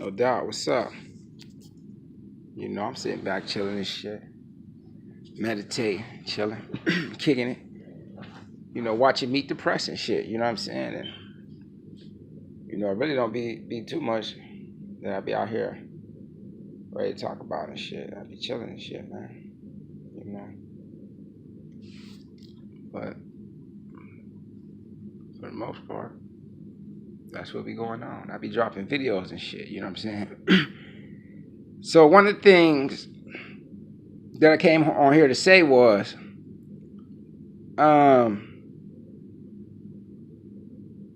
No doubt. What's up? You know, I'm sitting back chilling and shit. Meditating, chilling, kicking it. You know, watching Meet the Press and shit. You know what I'm saying? And, you know, it really don't be too much that I be out here ready to talk about and shit. I be chilling and shit, man. You know? But for the most part, that's what be going on. I be dropping videos and shit. You know what I'm saying? So one of the things that I came on here to say was,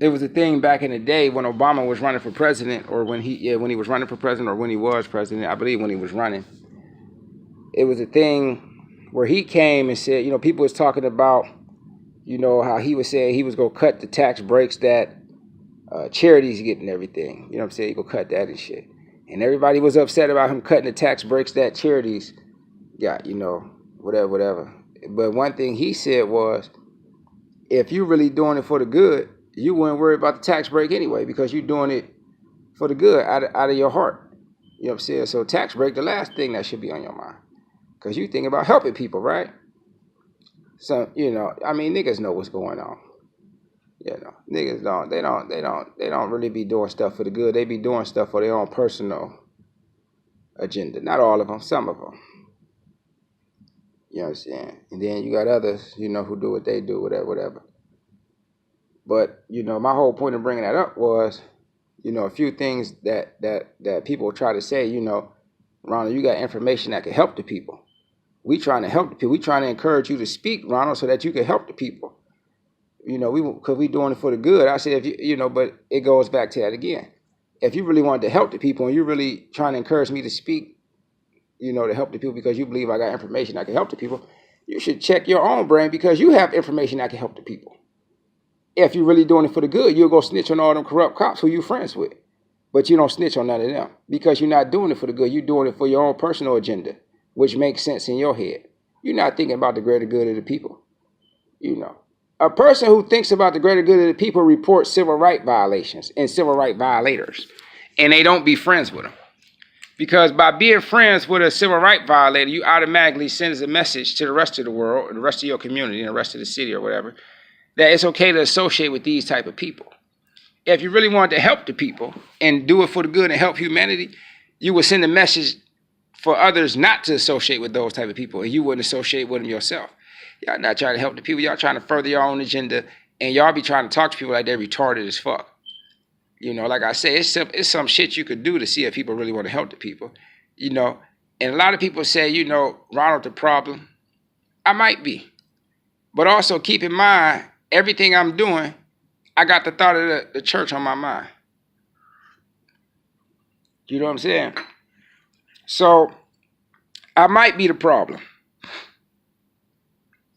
it was a thing back in the day when Obama was running for president, or when he was running for president, or when he was president. I believe when he was running, it was a thing where he came and said, you know, people was talking about, you know, how he was saying he was gonna cut the tax breaks that charities get and everything. You know what I'm saying? He gonna cut that and shit. And everybody was upset about him cutting the tax breaks that charities got, you know, whatever. But one thing he said was, if you're really doing it for the good, you wouldn't worry about the tax break anyway, because you're doing it for the good out of your heart. You know what I'm saying? So tax break, the last thing that should be on your mind, because you think about helping people, right? So, you know, I mean, niggas know what's going on. You know, niggas they don't really be doing stuff for the good. They be doing stuff for their own personal agenda. Not all of them, some of them. You know what I'm saying? And then you got others, you know, who do what they do, whatever. But, you know, my whole point of bringing that up was, you know, a few things that people try to say, you know, Ronald, you got information that can help the people. We trying to help the people. We trying to encourage you to speak, Ronald, so that you can help the people. You know, because we doing it for the good. I said, if you know, but it goes back to that again. If you really wanted to help the people and you're really trying to encourage me to speak, you know, to help the people because you believe I got information that can help the people, you should check your own brain because you have information that can help the people. If you're really doing it for the good, you'll go snitch on all them corrupt cops who you're friends with. But you don't snitch on none of them because you're not doing it for the good. You're doing it for your own personal agenda, which makes sense in your head. You're not thinking about the greater good of the people. You know, a person who thinks about the greater good of the people reports civil rights violations and civil rights violators, and they don't be friends with them. Because by being friends with a civil rights violator, you automatically send a message to the rest of the world, and the rest of your community, and the rest of the city or whatever, that it's okay to associate with these type of people. If you really wanted to help the people and do it for the good and help humanity, you would send a message for others not to associate with those type of people, and you wouldn't associate with them yourself. Y'all not trying to help the people. Y'all trying to further your own agenda, and y'all be trying to talk to people like they're retarded as fuck. You know, like I say, it's some shit you could do to see if people really want to help the people. You know, and a lot of people say, you know, Ronald the problem. I might be. But also keep in mind, everything I'm doing, I got the thought of the church on my mind. You know what I'm saying? So, I might be the problem.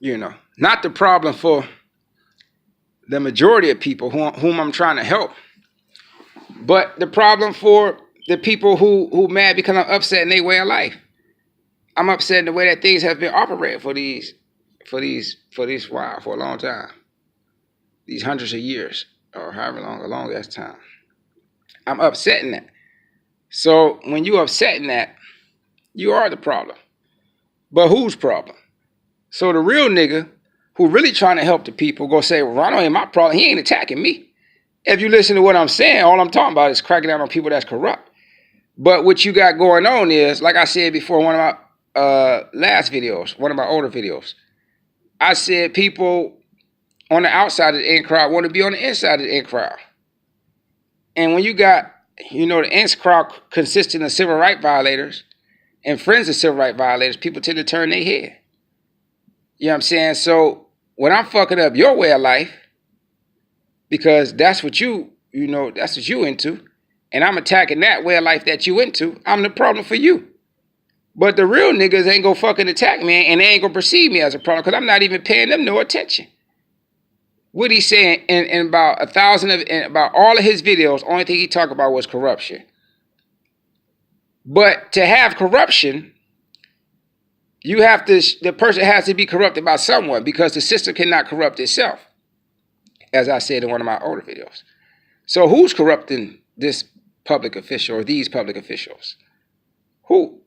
You know, not the problem for the majority of people whom I'm trying to help, but the problem for the people who mad because I'm upset in their way of life. I'm upset in the way that things have been operated for a long time. These hundreds of years, or however long, a long ass time. I'm upset in that. So when you upset in that, you are the problem. But whose problem? So the real nigga who really trying to help the people go say, well, Ronald ain't my problem. He ain't attacking me. If you listen to what I'm saying, all I'm talking about is cracking down on people that's corrupt. But what you got going on is, like I said before, one of my last videos, one of my older videos, I said people on the outside of the in crowd want to be on the inside of the in crowd. And when you got, you know, the in crowd consisting of civil rights violators and friends of civil rights violators, people tend to turn their head. You know what I'm saying? So when I'm fucking up your way of life, because that's what that's what you into, and I'm attacking that way of life that you into, I'm the problem for you. But the real niggas ain't gonna fucking attack me, and they ain't gonna perceive me as a problem, because I'm not even paying them no attention. What he's saying in about about all of his videos, only thing he talked about was corruption. But to have corruption, the person has to be corrupted by someone, because the system cannot corrupt itself, as I said in one of my older videos. So who's corrupting this public official or these public officials. Who?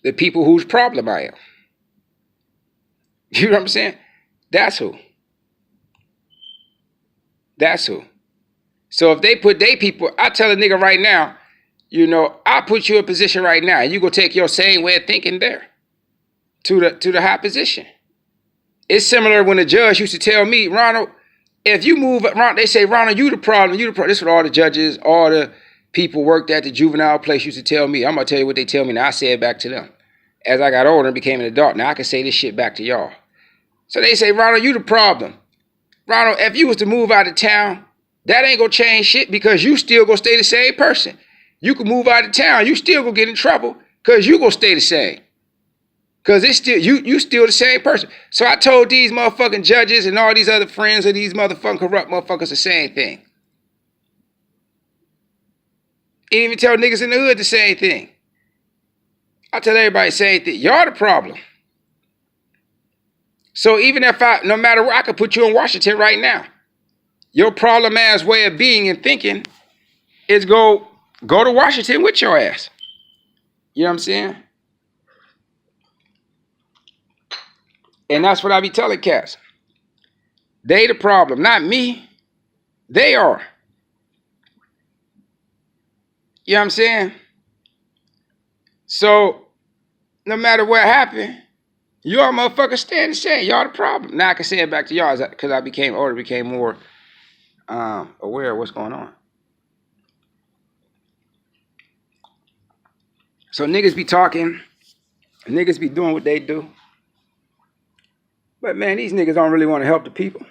The people whose problem I am. You know what I'm saying? That's who. That's who. So if they put they people, I tell a nigga right now, I put you in a position right now, and you go take your same way of thinking there to the high position. It's similar when the judge used to tell me, Ronald, if you move around, they say, Ronald, you the problem, you the problem. This is what all the judges, all the people worked at the juvenile place used to tell me. I'm going to tell you what they tell me, and I say it back to them. As I got older and became an adult, now I can say this shit back to y'all. So they say, Ronald, you the problem. Ronald, if you was to move out of town, that ain't going to change shit because you still going to stay the same person. You can move out of town, you still going to get in trouble because you going to stay the same. Because it's still, you still the same person. So I told these motherfucking judges and all these other friends of these motherfucking corrupt motherfuckers the same thing. Ain't even tell niggas in the hood the same thing. I tell everybody the same thing. Y'all the problem. So even if no matter where, I could put you in Washington right now. Your problem ass way of being and thinking is go to Washington with your ass. You know what I'm saying? And that's what I be telling cats. They the problem, not me. They are. You know what I'm saying? So, no matter what happened, y'all motherfuckers stand the same. Y'all the problem. Now I can say it back to y'all because I became older, became more aware of what's going on. So niggas be talking, niggas be doing what they do. But man, these niggas don't really want to help the people.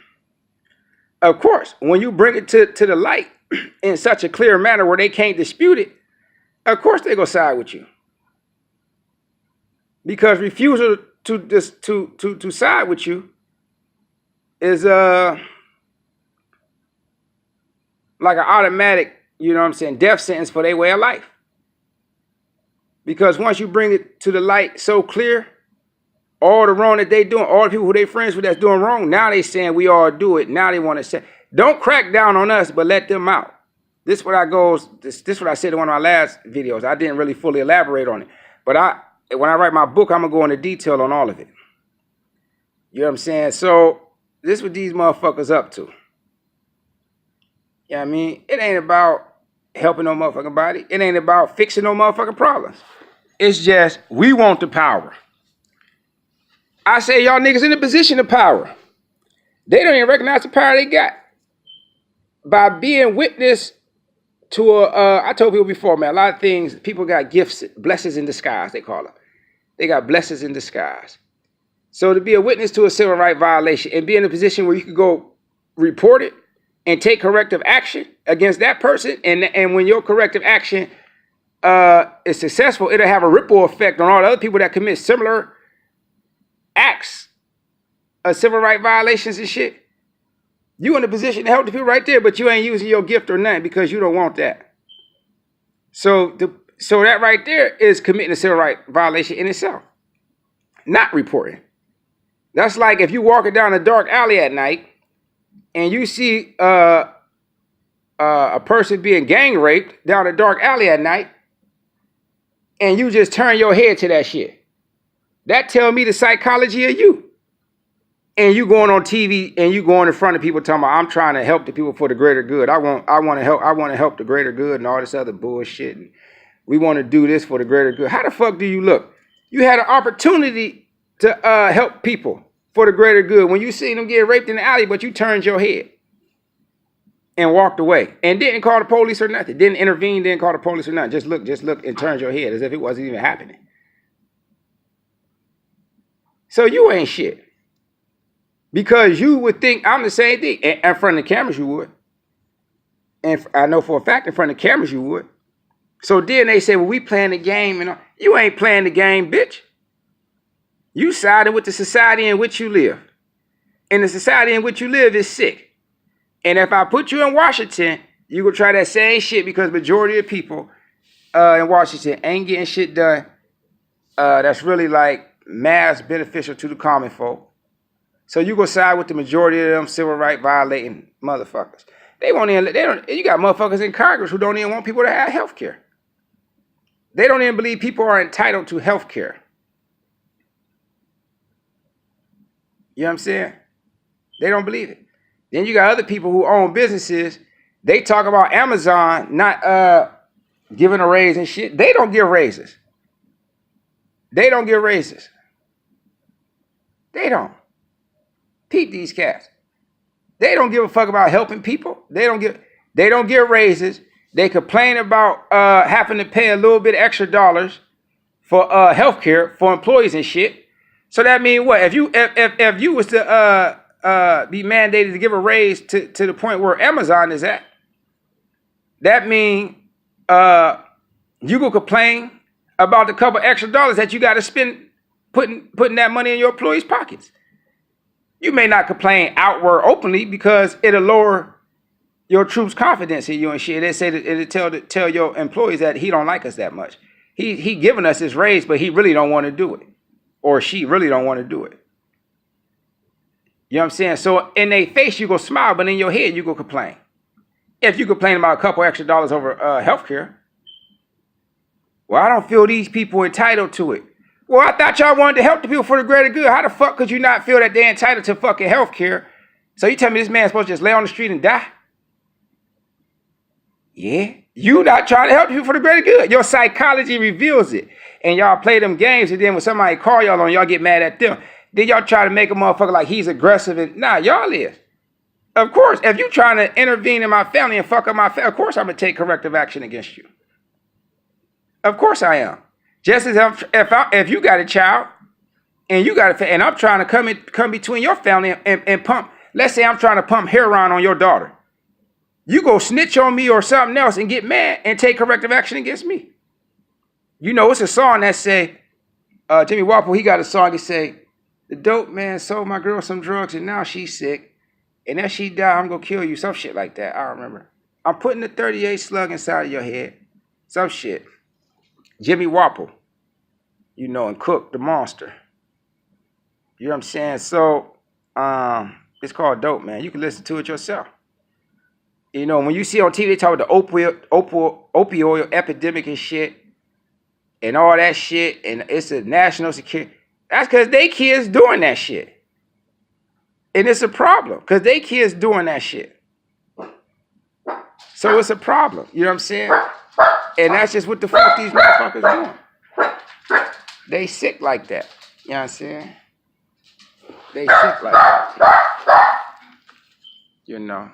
Of course, when you bring it to the light in such a clear manner where they can't dispute it, of course they go side with you. Because refusal to side with you is like an automatic, death sentence for their way of life. Because once you bring it to the light so clear, all the wrong that they doing, all the people who they friends with that's doing wrong, now they saying we all do it. Now they want to say, don't crack down on us, but let them out. This is what I said in one of my last videos. I didn't really fully elaborate on it. But when I write my book, I'm going to go into detail on all of it. You know what I'm saying? So this is what these motherfuckers up to. You know what I mean? It ain't about helping no motherfucking body. It ain't about fixing no motherfucking problems. It's just, we want the power. I say y'all niggas in a position of power. They don't even recognize the power they got. By being witness to I told people before, man, a lot of things, people got gifts, blessings in disguise, they call them. They got blessings in disguise. So to be a witness to a civil rights violation and be in a position where you could go report it and take corrective action against that person, and when your corrective action is successful, it'll have a ripple effect on all the other people that commit similar acts of civil rights violations and shit. You in a position to help the people right there, but you ain't using your gift or nothing because you don't want that. So that right there is committing a civil rights violation in itself. Not reporting. That's like if you walking down a dark alley at night and you see a person being gang raped down a dark alley at night and you just turn your head to that shit. That tell me the psychology of you. And you going on TV and you going in front of people talking about, I'm trying to help the people for the greater good. I want to help the greater good and all this other bullshit. And we want to do this for the greater good. How the fuck do you look? You had an opportunity to help people for the greater good when you seen them get raped in the alley, but you turned your head and walked away and didn't call the police or nothing. Didn't intervene, didn't call the police or nothing. Just look and turned your head as if it wasn't even happening. So you ain't shit. Because you would think I'm the same thing. In front of the cameras you would. And I know for a fact in front of the cameras you would. So then they say, well, we playing the game. And you ain't playing the game, bitch. You siding with the society in which you live. And the society in which you live is sick. And if I put you in Washington, you gonna try that same shit because majority of people in Washington ain't getting shit done that's really like mass beneficial to the common folk. So you go side with the majority of them civil rights violating motherfuckers. They won't even, they don't, you got motherfuckers in Congress who don't even want people to have health care. They don't even believe people are entitled to health care. You know what I'm saying? They don't believe it. Then you got other people who own businesses. They talk about Amazon not giving a raise and shit. They don't give raises. They don't give raises. They don't. Peep these cats. They don't give a fuck about helping people. They don't give raises. They complain about having to pay a little bit extra dollars for health care for employees and shit. So that means what? If you was to be mandated to give a raise to the point where Amazon is at, that means you go complain about the couple extra dollars that you got to spend putting that money in your employees' pockets. You may not complain outward openly because it'll lower your troops' confidence in you and shit. They say that it'll tell your employees that he don't like us that much. He giving us his raise, but he really don't want to do it, or she really don't want to do it. You know what I'm saying? So in their face you go smile, but in your head you go complain. If you complain about a couple extra dollars over healthcare, well, I don't feel these people entitled to it. Well, I thought y'all wanted to help the people for the greater good. How the fuck could you not feel that they're entitled to fucking health care? So you tell me this man's supposed to just lay on the street and die? Yeah. You not trying to help people for the greater good. Your psychology reveals it. And y'all play them games, and then when somebody call y'all on, y'all get mad at them. Then y'all try to make a motherfucker like he's aggressive. And nah, y'all is. Of course, if you trying to intervene in my family and fuck up my family, of course I'm going to take corrective action against you. Of course I am. Just as if you got a child and you got and I'm trying to come between your family and pump. Let's say I'm trying to pump heroin on your daughter. You go snitch on me or something else and get mad and take corrective action against me. You know, it's a song that say, Jimmy Wapple, he got a song that say, the dope man sold my girl some drugs and now she's sick. And if she die, I'm going to kill you. Some shit like that. I remember. I'm putting the 38 slug inside of your head. Some shit. Jimmy Wapple, you know, and Cook the monster. You know what I'm saying? So, it's called Dope, man. You can listen to it yourself. You know, when you see on TV, they talk about the opioid epidemic and shit, and all that shit, and it's a national security. That's because they kids doing that shit. And it's a problem, because they kids doing that shit. So it's a problem. You know what I'm saying? And that's just what the fuck these motherfuckers doing. They sick like that. You know what I'm saying? They sick like that. You know.